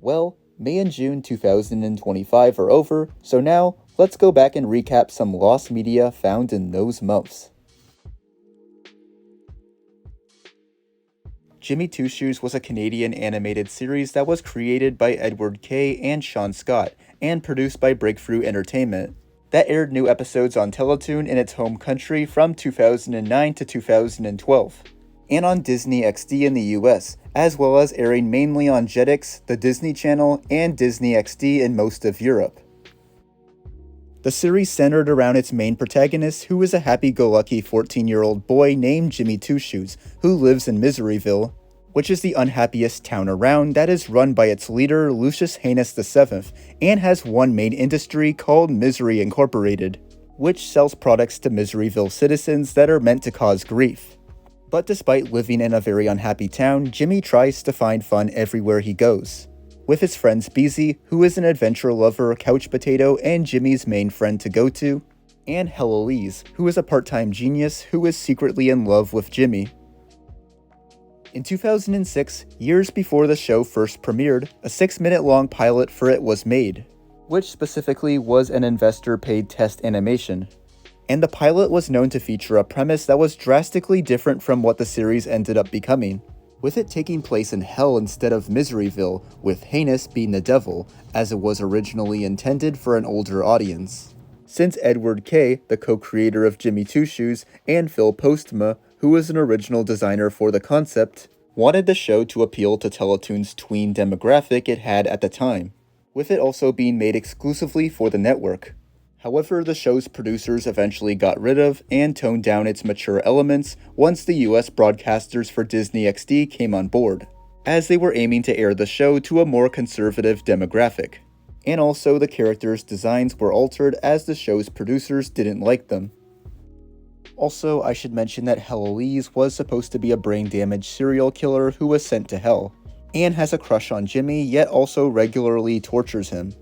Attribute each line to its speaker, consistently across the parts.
Speaker 1: Well, May and June 2025 are over, so now let's go back and recap some lost media found in those months. Jimmy Two Shoes was a Canadian animated series that was created by Edward Kay and Sean Scott, and produced by Breakthrough Entertainment, that aired new episodes on Teletoon in its home country from 2009 to 2012, and on Disney XD in the US, as well as airing mainly on Jetix, the Disney Channel, and Disney XD in most of Europe. The series centered around its main protagonist, who is a happy-go-lucky 14-year-old boy named Jimmy Two Shoes, who lives in Miseryville, which is the unhappiest town around that is run by its leader, Lucius Heinous VII, and has one main industry called Misery Incorporated, which sells products to Miseryville citizens that are meant to cause grief. But despite living in a very unhappy town, Jimmy tries to find fun everywhere he goes, with his friends Beezy, who is an adventure lover, couch potato, and Jimmy's main friend to go to, and Heloise, who is a part-time genius who is secretly in love with Jimmy. In 2006, years before the show first premiered, a 6-minute long pilot for it was made, which specifically was an investor-paid test animation. And the pilot was known to feature a premise that was drastically different from what the series ended up becoming, with it taking place in hell instead of Miseryville, with Heinous being the devil, as it was originally intended for an older audience. Since Edward Kay, the co-creator of Jimmy Two Shoes, and Phil Postma, who was an original designer for the concept, wanted the show to appeal to Teletoon's tween demographic it had at the time, with it also being made exclusively for the network. However, the show's producers eventually got rid of and toned down its mature elements once the US broadcasters for Disney XD came on board, as they were aiming to air the show to a more conservative demographic. And also the characters' designs were altered as the show's producers didn't like them. Also, I should mention that Heloise was supposed to be a brain-damaged serial killer who was sent to hell, and has a crush on Jimmy, yet also regularly tortures him.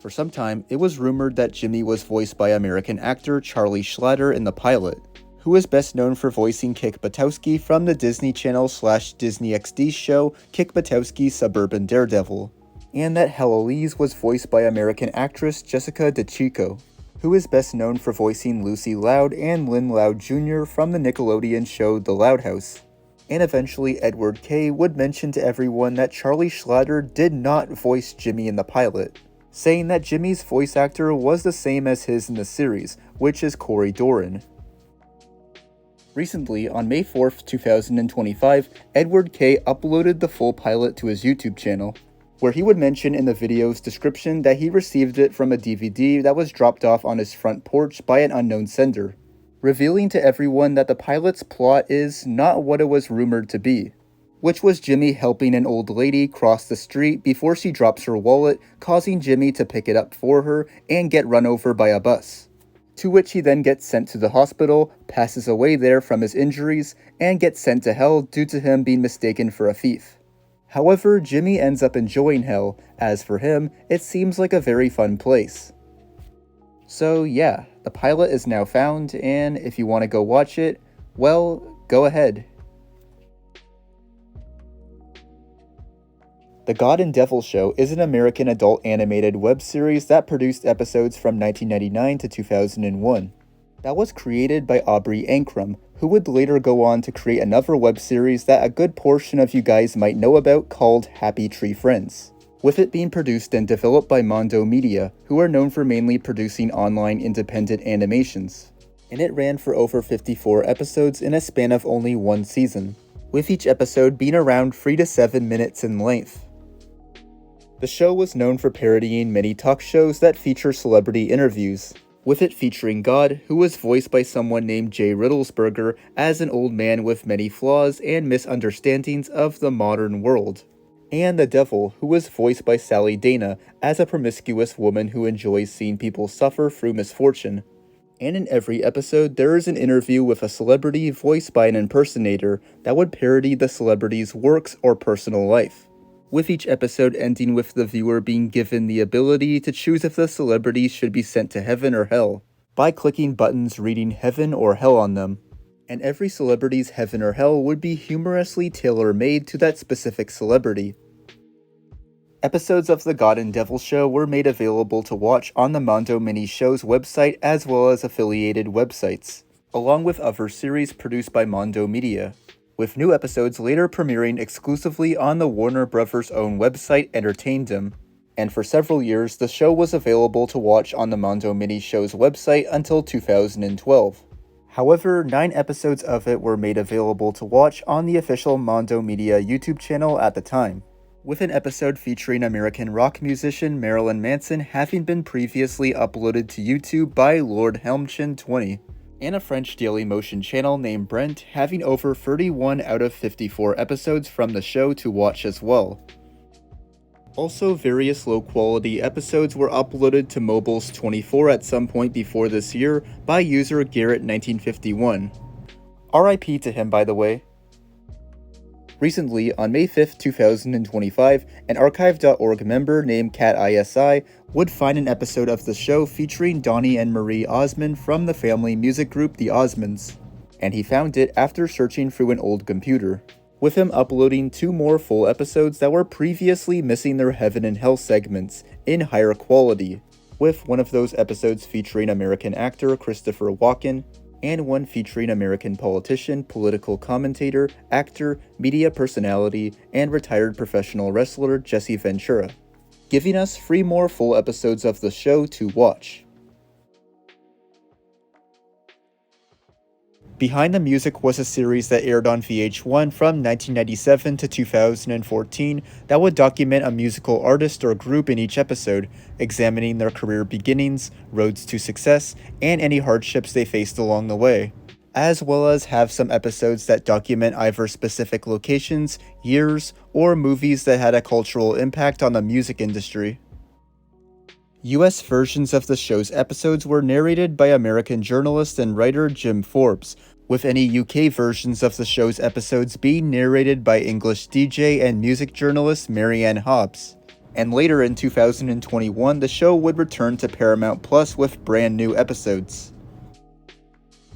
Speaker 1: For some time, it was rumored that Jimmy was voiced by American actor Charlie Schlatter in the pilot, who is best known for voicing Kick Buttowski from the Disney Channel/Disney XD show Kick Buttowski's Suburban Daredevil, and that Heloise was voiced by American actress Jessica DeChico, who is best known for voicing Lucy Loud and Lynn Loud Jr. from the Nickelodeon show The Loud House. And eventually Edward Kay would mention to everyone that Charlie Schlatter did not voice Jimmy in the pilot, saying that Jimmy's voice actor was the same as his in the series, which is Corey Doran. Recently, on May 4th, 2025, Edward Kay uploaded the full pilot to his YouTube channel, where he would mention in the video's description that he received it from a DVD that was dropped off on his front porch by an unknown sender, revealing to everyone that the pilot's plot is not what it was rumored to be, which was Jimmy helping an old lady cross the street before she drops her wallet, causing Jimmy to pick it up for her and get run over by a bus, to which he then gets sent to the hospital, passes away there from his injuries, and gets sent to hell due to him being mistaken for a thief. However, Jimmy ends up enjoying hell, as for him, it seems like a very fun place. So yeah, the pilot is now found, and if you want to go watch it, well, go ahead. The God and Devil Show is an American adult animated web series that produced episodes from 1999 to 2001. That was created by Aubrey Ankrum, who would later go on to create another web series that a good portion of you guys might know about called Happy Tree Friends, with it being produced and developed by Mondo Media, who are known for mainly producing online independent animations. And it ran for over 54 episodes in a span of only one season, with each episode being around 3 to 7 minutes in length. The show was known for parodying many talk shows that feature celebrity interviews, with it featuring God, who was voiced by someone named Jay Riddlesberger as an old man with many flaws and misunderstandings of the modern world, and the Devil, who was voiced by Sally Dana as a promiscuous woman who enjoys seeing people suffer through misfortune. And in every episode, there is an interview with a celebrity voiced by an impersonator that would parody the celebrity's works or personal life, with each episode ending with the viewer being given the ability to choose if the celebrity should be sent to heaven or hell, by clicking buttons reading heaven or hell on them. And every celebrity's heaven or hell would be humorously tailor-made to that specific celebrity. Episodes of The God and Devil Show were made available to watch on the Mondo Mini Show's website as well as affiliated websites, along with other series produced by Mondo Media, with new episodes later premiering exclusively on the Warner Bros. Own website Entertaindom. And for several years, the show was available to watch on the Mondo Mini Show's website until 2012. However, 9 episodes of it were made available to watch on the official Mondo Media YouTube channel at the time, with an episode featuring American rock musician Marilyn Manson having been previously uploaded to YouTube by Lord Helmchin20, and a French Dailymotion channel named Brent having over 31 out of 54 episodes from the show to watch as well. Also, various low-quality episodes were uploaded to Mobiles24 at some point before this year by user Garrett1951. RIP to him, by the way. Recently, on May 5, 2025, an archive.org member named CatISI would find an episode of the show featuring Donnie and Marie Osmond from the family music group the Osmonds, and he found it after searching through an old computer, with him uploading 2 more full episodes that were previously missing their Heaven and Hell segments in higher quality, with one of those episodes featuring American actor Christopher Walken, and one featuring American politician, political commentator, actor, media personality, and retired professional wrestler Jesse Ventura, giving us 3 more full episodes of the show to watch. Behind the Music was a series that aired on VH1 from 1997 to 2014 that would document a musical artist or group in each episode, examining their career beginnings, roads to success, and any hardships they faced along the way, as well as have some episodes that document either specific locations, years, or movies that had a cultural impact on the music industry. US versions of the show's episodes were narrated by American journalist and writer Jim Forbes, with any UK versions of the show's episodes being narrated by English DJ and music journalist Marianne Hobbs. And later in 2021, the show would return to Paramount Plus with brand new episodes.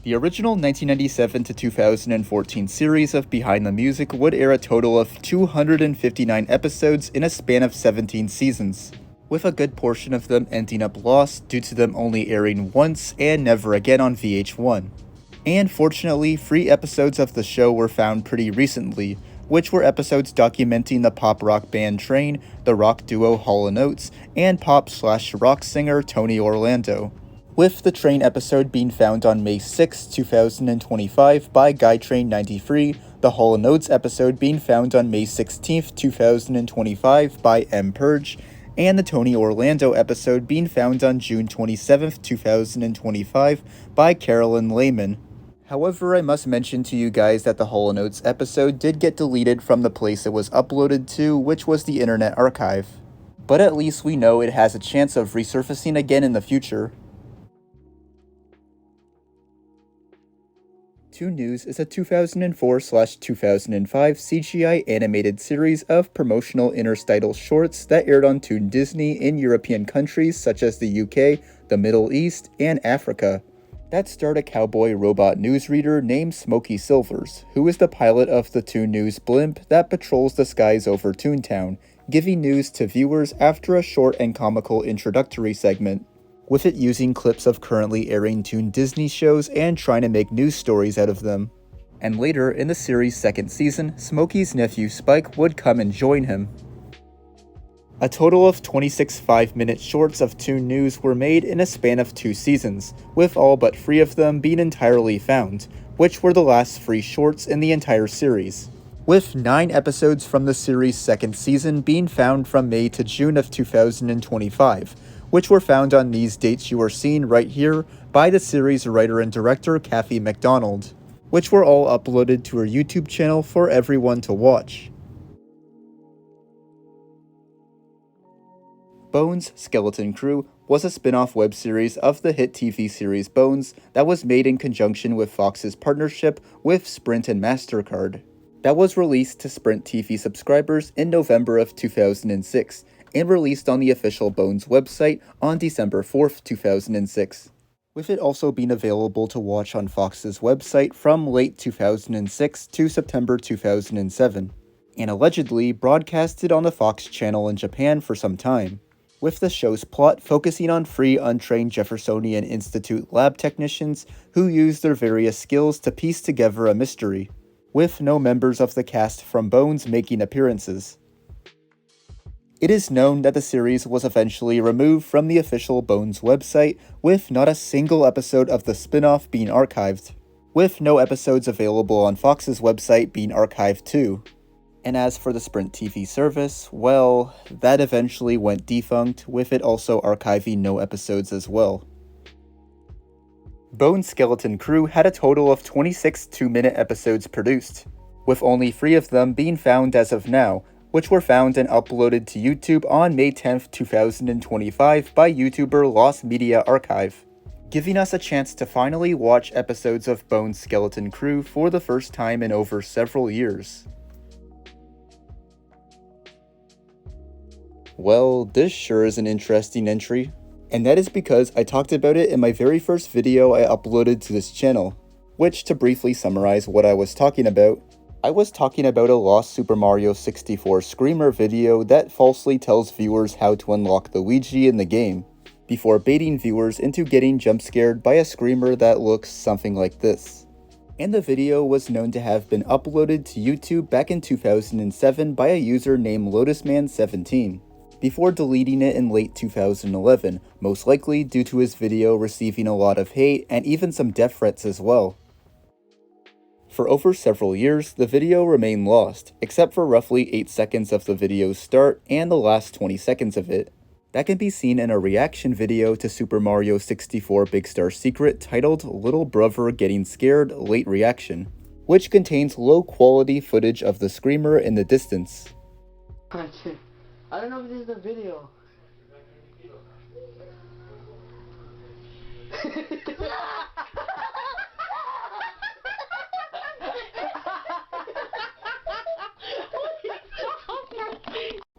Speaker 1: The original 1997 to 2014 series of Behind the Music would air a total of 259 episodes in a span of 17 seasons, with a good portion of them ending up lost due to them only airing once and never again on VH1. And fortunately, 3 episodes of the show were found pretty recently, which were episodes documenting the pop rock band Train, the rock duo Hall & Oates, and pop/rock singer Tony Orlando, with the Train episode being found on May 6, 2025 by GuyTrain93, the Hall & Oates episode being found on May 16, 2025 by M-Purge, and the Tony Orlando episode being found on June 27, 2025 by Carolyn Lehman. However, I must mention to you guys that the Hall & Oates episode did get deleted from the place it was uploaded to, which was the Internet Archive. But at least we know it has a chance of resurfacing again in the future. Toon News is a 2004/2005 CGI animated series of promotional interstitial shorts that aired on Toon Disney in European countries such as the UK, the Middle East, and Africa, that starred a cowboy robot newsreader named Smokey Silvers, who is the pilot of the Toon News blimp that patrols the skies over Toontown, giving news to viewers after a short and comical introductory segment, with it using clips of currently airing Toon Disney shows and trying to make news stories out of them. And later, in the series' 2nd season, Smokey's nephew Spike would come and join him. A total of 26 5-minute shorts of Toon News were made in a span of 2 seasons, with all but 3 of them being entirely found, which were the last 3 shorts in the entire series, with 9 episodes from the series' 2nd season being found from May to June of 2025, which were found on these dates you are seeing right here by the series writer and director Kathy McDonald, which were all uploaded to her YouTube channel for everyone to watch. Bones: Skeleton Crew was a spin-off web series of the hit TV series Bones that was made in conjunction with Fox's partnership with Sprint and MasterCard, that was released to Sprint TV subscribers in November of 2006, and released on the official Bones website on December 4th, 2006, with it also being available to watch on Fox's website from late 2006 to September 2007. and allegedly broadcasted on the Fox channel in Japan for some time, with the show's plot focusing on free untrained Jeffersonian Institute lab technicians who use their various skills to piece together a mystery, with no members of the cast from Bones making appearances. It is known that the series was eventually removed from the official Bones website, with not a single episode of the spin-off being archived, with no episodes available on Fox's website being archived too. And as for the Sprint TV service, well, that eventually went defunct, with it also archiving no episodes as well. Bones Skeleton Crew had a total of 26 2-minute episodes produced, with only 3 of them being found as of now, which were found and uploaded to YouTube on May 10th, 2025 by YouTuber Lost Media Archive, giving us a chance to finally watch episodes of Bones Skeleton Crew for the first time in over several years. Well, this sure is an interesting entry, and that is because I talked about it in my very first video I uploaded to this channel, which, to briefly summarize what I was talking about, I was talking about a lost Super Mario 64 Screamer video that falsely tells viewers how to unlock the Ouija in the game, before baiting viewers into getting jump scared by a Screamer that looks something like this. And the video was known to have been uploaded to YouTube back in 2007 by a user named LotusMan17, before deleting it in late 2011, most likely due to his video receiving a lot of hate and even some death threats as well. For over several years, the video remained lost, except for roughly 8 seconds of the video's start and the last 20 seconds of it. That can be seen in a reaction video to Super Mario 64 Big Star Secret titled Little Brother Getting Scared Late Reaction, which contains low quality footage of the Screamer in the distance.
Speaker 2: I don't know if this is the video.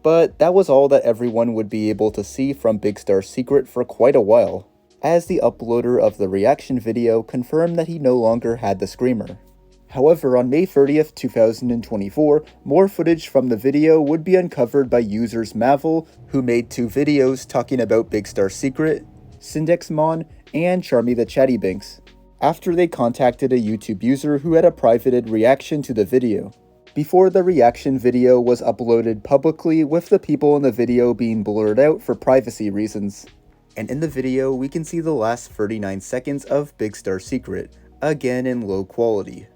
Speaker 1: But that was all that everyone would be able to see from Big Star Secret for quite a while, as the uploader of the reaction video confirmed that he no longer had the Screamer. However, on May 30th, 2024, more footage from the video would be uncovered by users Mavel, who made 2 videos talking about Big Star Secret, Syndexmon, and Charmy the Chattybinks, after they contacted a YouTube user who had a privated reaction to the video, before the reaction video was uploaded publicly, with the people in the video being blurred out for privacy reasons. And in the video, we can see the last 39 seconds of Big Star Secret, again in low quality.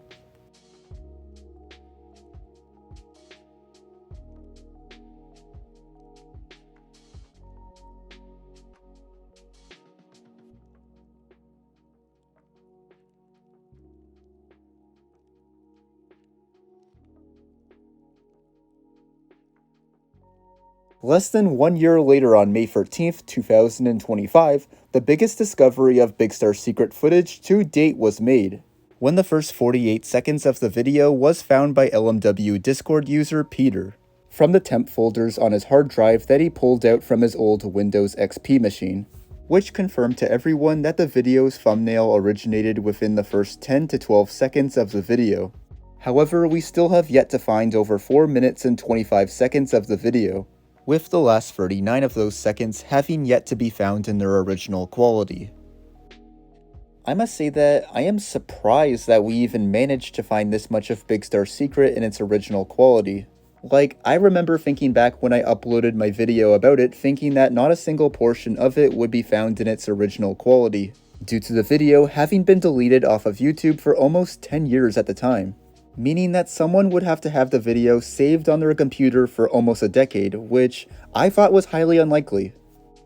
Speaker 1: Less than 1 year later, on May 13th, 2025, the biggest discovery of Big Star Secret footage to date was made, when the first 48 seconds of the video was found by LMW Discord user Peter, from the temp folders on his hard drive that he pulled out from his old Windows XP machine, which confirmed to everyone that the video's thumbnail originated within the first 10 to 12 seconds of the video. However, we still have yet to find over 4 minutes and 25 seconds of the video, with the last 39 of those seconds having yet to be found in their original quality. I must say that I am surprised that we even managed to find this much of Big Star Secret in its original quality. Like, I remember thinking back when I uploaded my video about it, thinking that not a single portion of it would be found in its original quality, due to the video having been deleted off of YouTube for almost 10 years at the time, meaning that someone would have to have the video saved on their computer for almost a decade, which I thought was highly unlikely.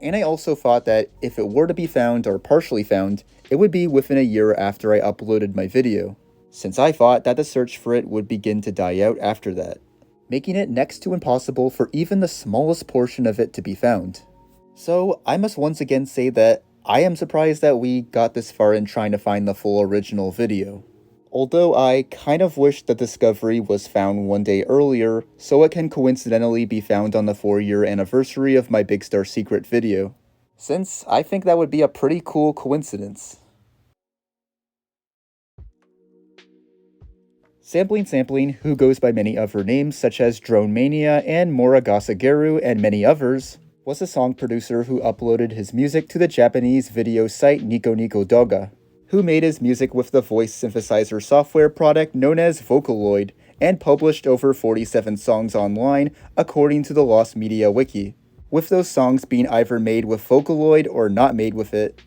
Speaker 1: And I also thought that if it were to be found or partially found, it would be within a year after I uploaded my video, since I thought that the search for it would begin to die out after that, making it next to impossible for even the smallest portion of it to be found. So I must once again say that I am surprised that we got this far in trying to find the full original video. Although I kind of wish the discovery was found one day earlier, so it can coincidentally be found on the 4-year anniversary of my Big Star Secret video, since I think that would be a pretty cool coincidence. Sampling, who goes by many other names such as Drone Mania and Moragasageru and many others, was a song producer who uploaded his music to the Japanese video site Nico Nico Doga, who made his music with the voice synthesizer software product known as Vocaloid, and published over 47 songs online according to the Lost Media Wiki, with those songs being either made with Vocaloid or not made with it.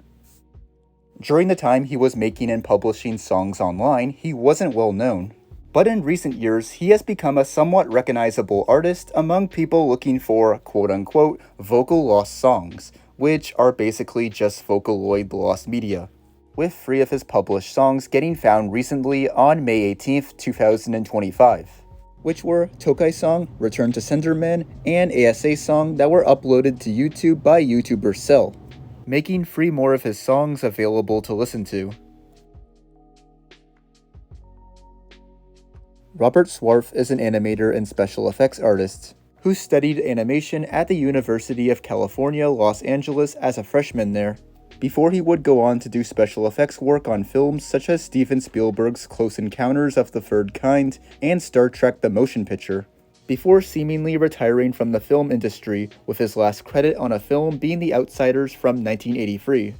Speaker 1: During the time he was making and publishing songs online, he wasn't well known. But in recent years, he has become a somewhat recognizable artist among people looking for quote-unquote vocal lost songs, which are basically just Vocaloid lost media, with 3 of his published songs getting found recently on May 18th, 2025, which were Tokaisong, ReturnTosenderMan and ASAsong that were uploaded to YouTube by YouTuber Cell, making 3 more of his songs available to listen to. Robert Swarf is an animator and special effects artist who studied animation at the University of California, Los Angeles as a freshman there, before he would go on to do special effects work on films such as Steven Spielberg's Close Encounters of the Third Kind and Star Trek the Motion Picture, before seemingly retiring from the film industry with his last credit on a film being The Outsiders from 1983.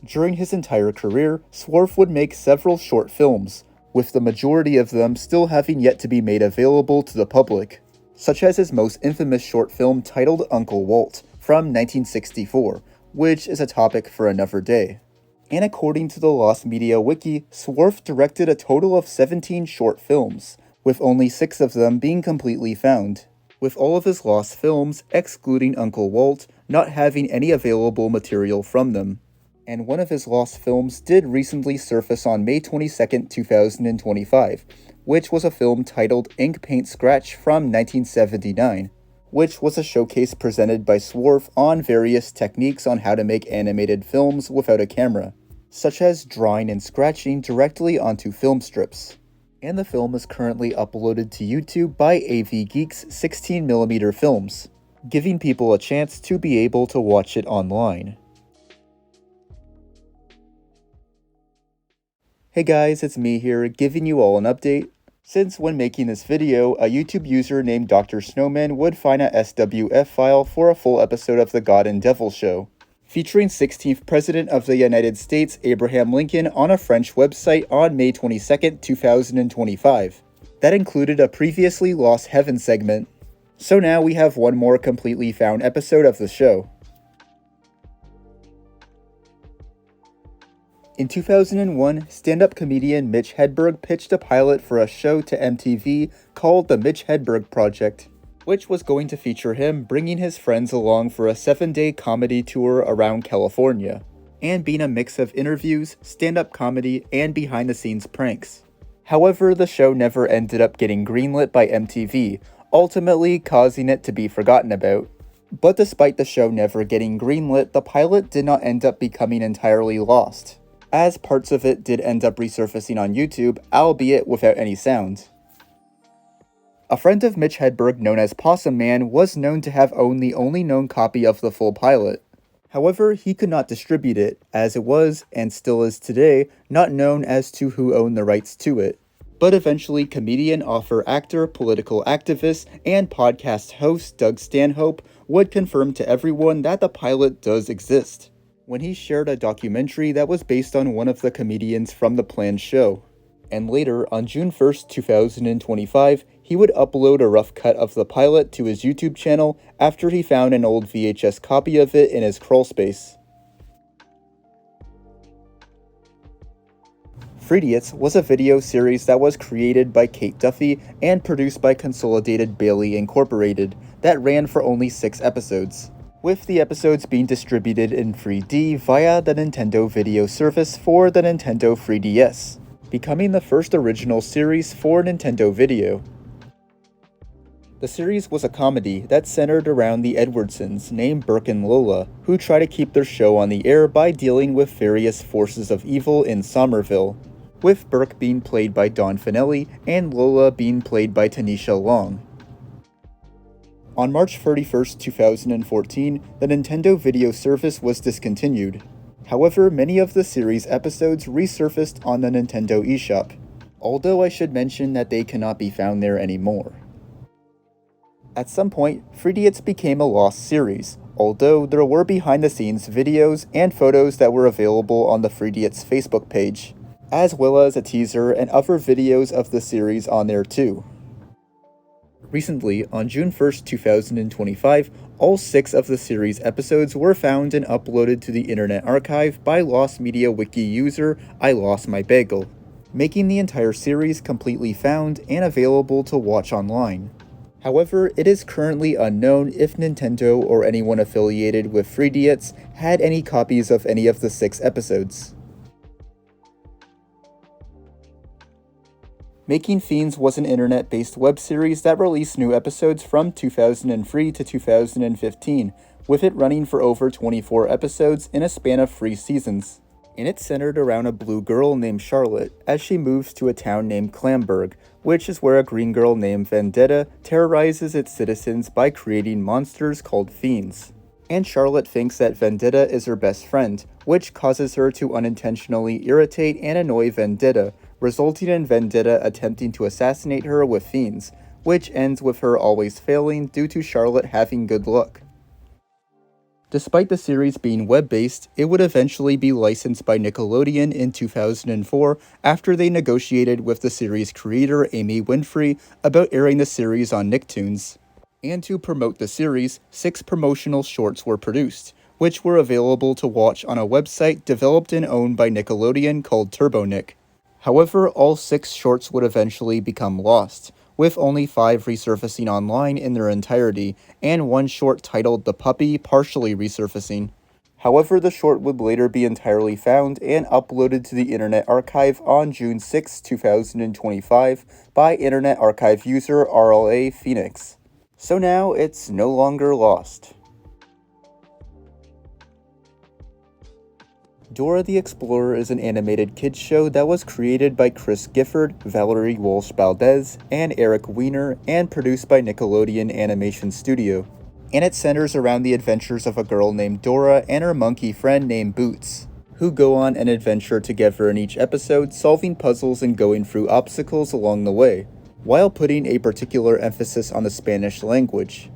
Speaker 1: During his entire career, Swarf would make several short films, with the majority of them still having yet to be made available to the public, such as his most infamous short film titled Uncle Walt from 1964, which is a topic for another day. And according to the Lost Media Wiki, Swarf directed a total of 17 short films, with only 6 of them being completely found, with all of his lost films, excluding Uncle Walt, not having any available material from them. And one of his lost films did recently surface on May 22, 2025, which was a film titled Ink Paint Scratch from 1979, which was a showcase presented by Swarf on various techniques on how to make animated films without a camera, such as drawing and scratching directly onto film strips. And the film is currently uploaded to YouTube by AV Geek's 16mm films, giving people a chance to be able to watch it online. Hey guys, it's me here, giving you all an update. Since when making this video, a YouTube user named Dr. Snowman would find a SWF file for a full episode of The God and Devil Show, featuring 16th President of the United States Abraham Lincoln on a French website on May 22, 2025. That included a previously lost Heaven segment. So now we have one more completely found episode of the show. In 2001, stand-up comedian Mitch Hedberg pitched a pilot for a show to MTV called The Mitch Hedberg Project, which was going to feature him bringing his friends along for a 7-day comedy tour around California, and being a mix of interviews, stand-up comedy, and behind-the-scenes pranks. However, the show never ended up getting greenlit by MTV, ultimately causing it to be forgotten about. But despite the show never getting greenlit, the pilot did not end up becoming entirely lost, as parts of it did end up resurfacing on YouTube, albeit without any sound. A friend of Mitch Hedberg known as Possum Man was known to have owned the only known copy of the full pilot. However, he could not distribute it, as it was, and still is today, not known as to who owned the rights to it. But eventually, comedian, author, actor, political activist, and podcast host Doug Stanhope would confirm to everyone that the pilot does exist, when he shared a documentary that was based on one of the comedians from the planned show. And later, on June 1st, 2025, he would upload a rough cut of the pilot to his YouTube channel after he found an old VHS copy of it in his crawlspace. Threediots was a video series that was created by Kate Duffy and produced by Consolidated Bailey Incorporated that ran for only 6 episodes, with the episodes being distributed in 3D via the Nintendo Video Service for the Nintendo 3DS, becoming the first original series for Nintendo Video. The series was a comedy that centered around the Edwardsons named Burke and Lola, who try to keep their show on the air by dealing with various forces of evil in Somerville, with Burke being played by Don Finelli and Lola being played by Tanisha Long. On March 31st, 2014, the Nintendo Video Service was discontinued. However, many of the series' episodes resurfaced on the Nintendo eShop, although I should mention that they cannot be found there anymore. At some point, Threediots became a lost series, although there were behind-the-scenes videos and photos that were available on the Threediots Facebook page, as well as a teaser and other videos of the series on there too. Recently, on June 1st, 2025, all 6 of the series episodes were found and uploaded to the Internet Archive by Lost Media Wiki user I Lost My Bagel, making the entire series completely found and available to watch online. However, it is currently unknown if Nintendo or anyone affiliated with Threediots had any copies of any of the 6 episodes. Making Fiends was an internet-based web series that released new episodes from 2003 to 2015, with it running for over 24 episodes in a span of 3 seasons. And it centered around a blue girl named Charlotte as she moves to a town named Clamberg, which is where a green girl named Vendetta terrorizes its citizens by creating monsters called Fiends. And Charlotte thinks that Vendetta is her best friend, which causes her to unintentionally irritate and annoy Vendetta, resulting in Vendetta attempting to assassinate her with Fiends, which ends with her always failing due to Charlotte having good luck. Despite the series being web-based, it would eventually be licensed by Nickelodeon in 2004 after they negotiated with the series creator Amy Winfrey about airing the series on Nicktoons. And to promote the series, 6 promotional shorts were produced, which were available to watch on a website developed and owned by Nickelodeon called TurboNick. However, all 6 shorts would eventually become lost, with only 5 resurfacing online in their entirety, and 1 short titled The Puppy partially resurfacing. However, the short would later be entirely found and uploaded to the Internet Archive on June 6, 2025 by Internet Archive user RLA Phoenix. So now it's no longer lost. Dora the Explorer is an animated kids show that was created by Chris Gifford, Valerie Walsh-Valdez, and Eric Weiner, and produced by Nickelodeon Animation Studio. And it centers around the adventures of a girl named Dora and her monkey friend named Boots, who go on an adventure together in each episode, solving puzzles and going through obstacles along the way, while putting a particular emphasis on the Spanish language.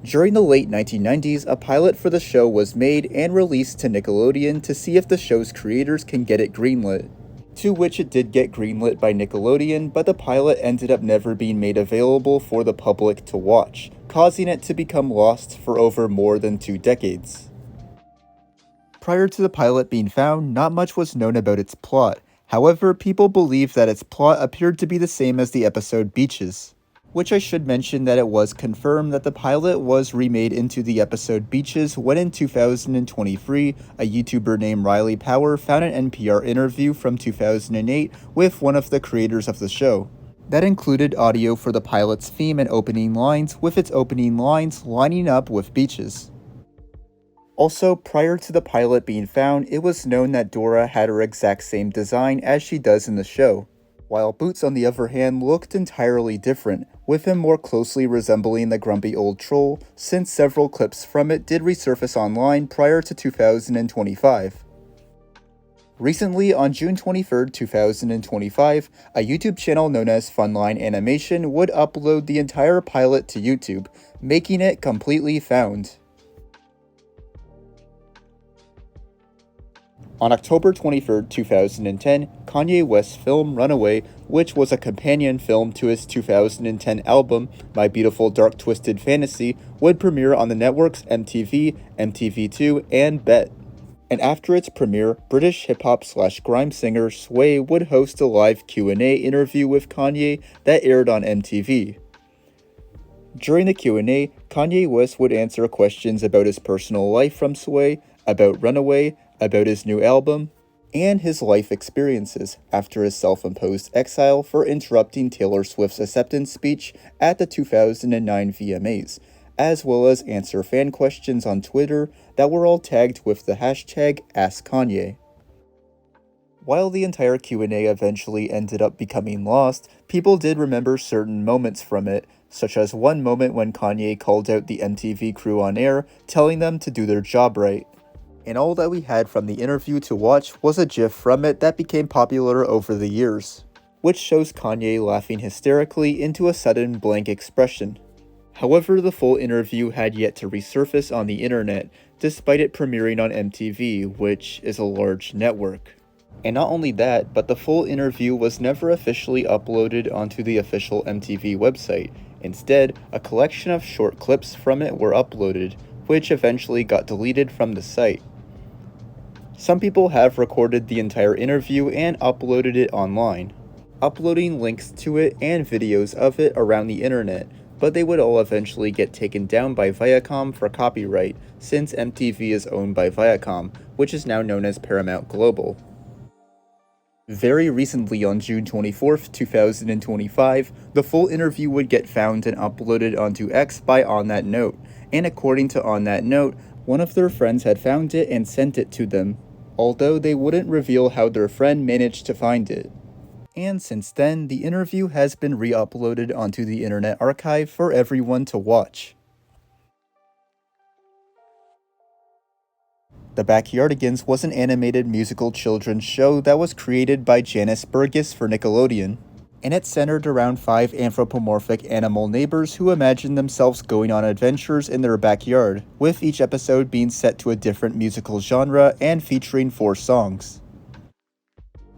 Speaker 1: During the late 1990s, a pilot for the show was made and released to Nickelodeon to see if the show's creators can get it greenlit. To which it did get greenlit by Nickelodeon, but the pilot ended up never being made available for the public to watch, causing it to become lost for over more than 2 decades. Prior to the pilot being found, not much was known about its plot. However, people believe that its plot appeared to be the same as the episode Beaches. Which I should mention that it was confirmed that the pilot was remade into the episode Beaches when in 2023, a YouTuber named Riley Power found an NPR interview from 2008 with one of the creators of the show. That included audio for the pilot's theme and opening lines, with its opening lines lining up with Beaches. Also, prior to the pilot being found, it was known that Dora had her exact same design as she does in the show, while Boots on the other hand looked entirely different, with him more closely resembling the grumpy old troll, since several clips from it did resurface online prior to 2025. Recently, on June 23, 2025, a YouTube channel known as Funline Animation would upload the entire pilot to YouTube, making it completely found. On October 23, 2010, Kanye West's film Runaway, which was a companion film to his 2010 album My Beautiful Dark Twisted Fantasy, would premiere on the networks MTV, MTV2, and BET. And after its premiere, British hip-hop/grime singer Sway would host a live Q&A interview with Kanye that aired on MTV. During the Q&A, Kanye West would answer questions about his personal life from Sway, about Runaway, about his new album, and his life experiences after his self-imposed exile for interrupting Taylor Swift's acceptance speech at the 2009 VMAs, as well as answer fan questions on Twitter that were all tagged with the hashtag AskKanye. While the entire Q&A eventually ended up becoming lost, people did remember certain moments from it, such as one moment when Kanye called out the MTV crew on air, telling them to do their job right. And all that we had from the interview to watch was a GIF from it that became popular over the years. which shows Kanye laughing hysterically into a sudden blank expression. However, the full interview had yet to resurface on the internet, despite it premiering on MTV, which is a large network. And not only that, but the full interview was never officially uploaded onto the official MTV website. Instead, a collection of short clips from it were uploaded, which eventually got deleted from the site. Some people have recorded the entire interview and uploaded it online, uploading links to it and videos of it around the internet, but they would all eventually get taken down by Viacom for copyright, since MTV is owned by Viacom, which is now known as Paramount Global. Very recently, on June 24th, 2025, the full interview would get found and uploaded onto X by On That Note, and according to On That Note, one of their friends had found it and sent it to them, although they wouldn't reveal how their friend managed to find it. And since then, the interview has been re-uploaded onto the Internet Archive for everyone to watch. The Backyardigans was an animated musical children's show that was created by Janice Burgess for Nickelodeon, and it centered around 5 anthropomorphic animal neighbors who imagined themselves going on adventures in their backyard, with each episode being set to a different musical genre and featuring 4 songs.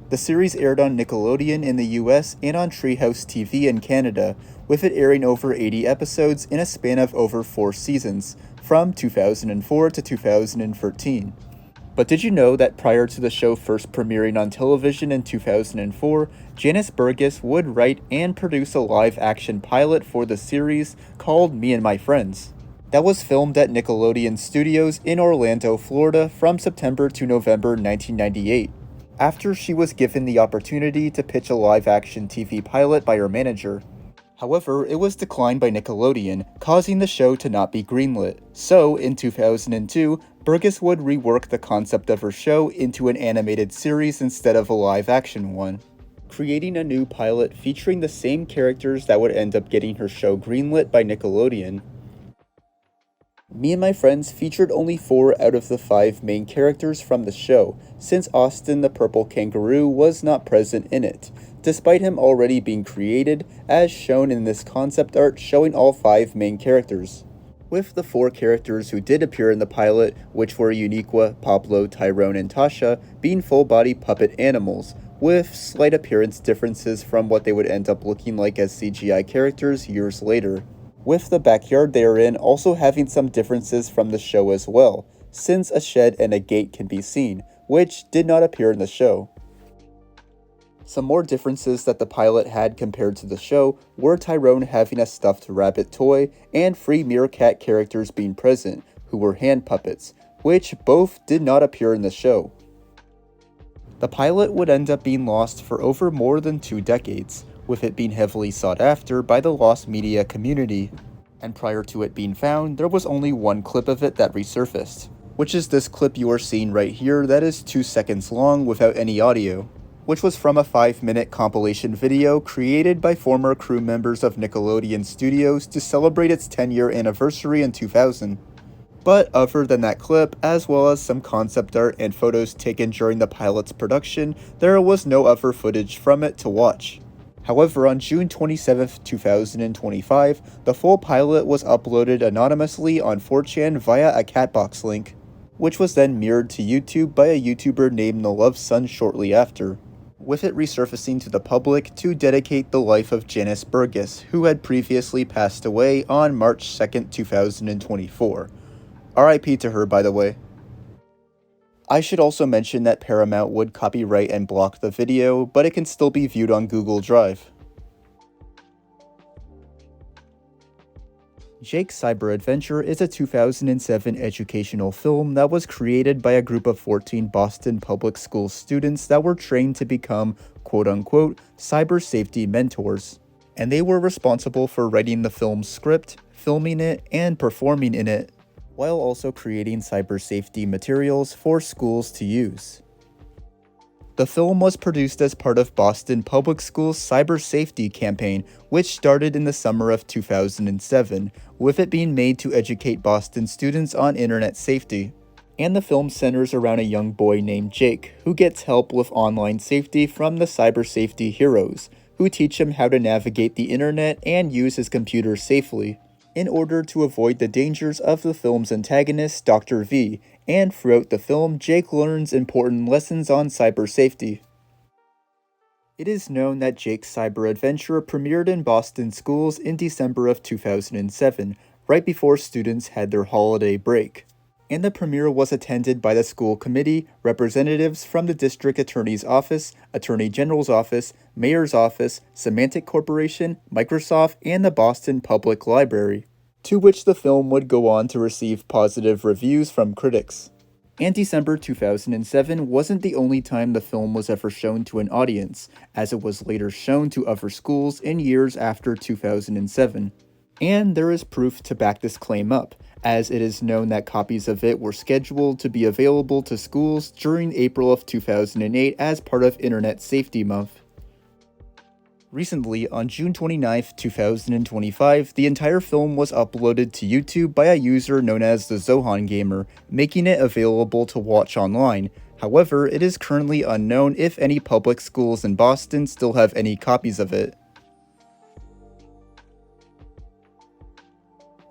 Speaker 1: The series aired on Nickelodeon in the US and on Treehouse TV in Canada, with it airing over 80 episodes in a span of over 4 seasons, from 2004 to 2013. But did you know that prior to the show first premiering on television in 2004, Janice Burgess would write and produce a live-action pilot for the series called Me and My Friends, that was filmed at Nickelodeon Studios in Orlando, Florida from September to November 1998. After she was given the opportunity to pitch a live-action TV pilot by her manager. However, it was declined by Nickelodeon, causing the show to not be greenlit. So, in 2002, Burgess would rework the concept of her show into an animated series instead of a live-action one, creating a new pilot featuring the same characters that would end up getting her show greenlit by Nickelodeon. Me and My Friends featured only 4 out of the 5 main characters from the show, since Austin the Purple Kangaroo was not present in it, despite him already being created, as shown in this concept art showing all 5 main characters, with the 4 characters who did appear in the pilot, which were Uniqua, Pablo, Tyrone, and Tasha, being full-body puppet animals, with slight appearance differences from what they would end up looking like as CGI characters years later, with the backyard they are in also having some differences from the show as well, since a shed and a gate can be seen, which did not appear in the show. Some more differences that the pilot had compared to the show were Tyrone having a stuffed rabbit toy and 3 meerkat characters being present, who were hand puppets, which both did not appear in the show. The pilot would end up being lost for over more than 2 decades, with it being heavily sought after by the lost media community, and prior to it being found, there was only 1 clip of it that resurfaced, which is this clip you are seeing right here that is 2 seconds long without any audio, which was from a 5-minute compilation video created by former crew members of Nickelodeon Studios to celebrate its 10-year anniversary in 2000. But other than that clip, as well as some concept art and photos taken during the pilot's production, there was no other footage from it to watch. However, on June 27, 2025, the full pilot was uploaded anonymously on 4chan via a Catbox link, which was then mirrored to YouTube by a YouTuber named The Love Sun shortly after, with it resurfacing to the public to dedicate the life of Janice Burgess, who had previously passed away on March 2, 2024. RIP to her, by the way. I should also mention that Paramount would copyright and block the video, but it can still be viewed on Google Drive. Jake's Cyber Adventure is a 2007 educational film that was created by a group of 14 Boston public school students that were trained to become quote-unquote cyber safety mentors, and they were responsible for writing the film's script, filming it, and performing in it, while also creating cyber safety materials for schools to use. The film was produced as part of Boston Public Schools' cyber safety campaign, which started in the summer of 2007, with it being made to educate Boston students on internet safety. And the film centers around a young boy named Jake, who gets help with online safety from the cyber safety heroes, who teach him how to navigate the internet and use his computer safely, in order to avoid the dangers of the film's antagonist, Dr. V, and throughout the film, Jake learns important lessons on cyber safety. It is known that Jake's cyber adventure premiered in Boston schools in December of 2007, right before students had their holiday break. And the premiere was attended by the school committee, representatives from the district attorney's office, attorney general's office, mayor's office, Symantec Corporation, Microsoft, and the Boston Public Library, to which the film would go on to receive positive reviews from critics. And December 2007 wasn't the only time the film was ever shown to an audience, as it was later shown to other schools in years after 2007. And there is proof to back this claim up, as it is known that copies of it were scheduled to be available to schools during April of 2008 as part of Internet Safety Month. Recently, on June 29, 2025, the entire film was uploaded to YouTube by a user known as the Zohan Gamer, making it available to watch online. However, it is currently unknown if any public schools in Boston still have any copies of it.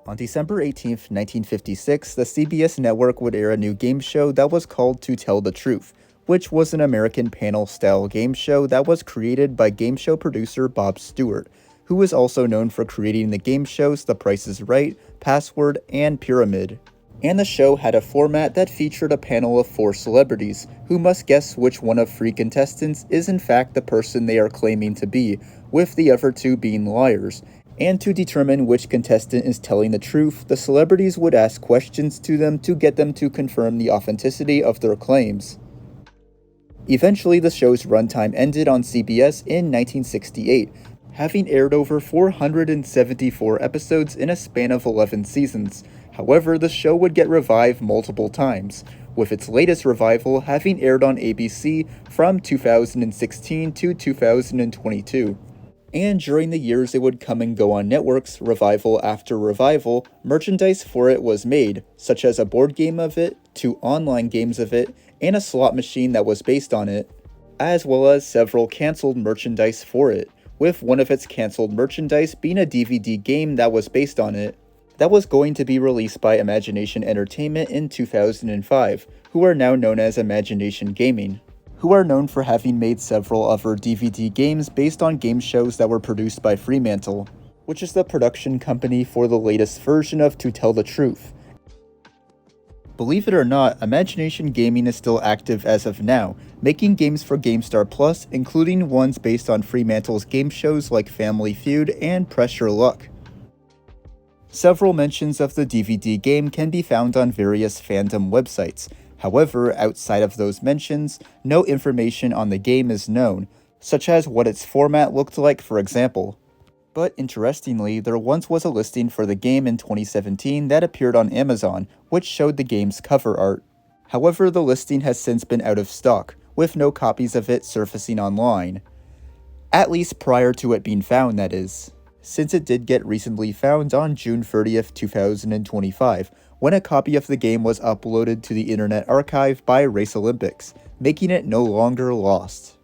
Speaker 1: On December 18, 1956, the CBS network would air a new game show that was called To Tell the Truth, which was an American panel-style game show that was created by game show producer Bob Stewart, who is also known for creating the game shows The Price is Right, Password, and Pyramid. And the show had a format that featured a panel of 4 celebrities, who must guess which one of 3 contestants is in fact the person they are claiming to be, with the other 2 being liars. And to determine which contestant is telling the truth, the celebrities would ask questions to them to get them to confirm the authenticity of their claims. Eventually, the show's runtime ended on CBS in 1968, having aired over 474 episodes in a span of 11 seasons. However, the show would get revived multiple times, with its latest revival having aired on ABC from 2016 to 2022. And during the years it would come and go on networks, revival after revival, merchandise for it was made, such as a board game of it, 2 online games of it, and a slot machine that was based on it, as well as several cancelled merchandise for it, with one of its cancelled merchandise being a DVD game that was based on it, that was going to be released by Imagination Entertainment in 2005, who are now known as Imagination Gaming, who are known for having made several other DVD games based on game shows that were produced by Fremantle, which is the production company for the latest version of To Tell the Truth. Believe it or not, Imagination Gaming is still active as of now, making games for GameStar Plus, including ones based on Fremantle's game shows like Family Feud and Press Your Luck. Several mentions of the DVD game can be found on various fandom websites. However, outside of those mentions, no information on the game is known, such as what its format looked like, for example. But interestingly, there once was a listing for the game in 2017 that appeared on Amazon, which showed the game's cover art. However, the listing has since been out of stock, with no copies of it surfacing online. At least prior to it being found, that is. Since it did get recently found on June 30th, 2025, when a copy of the game was uploaded to the Internet Archive by Race Olympics, making it no longer lost.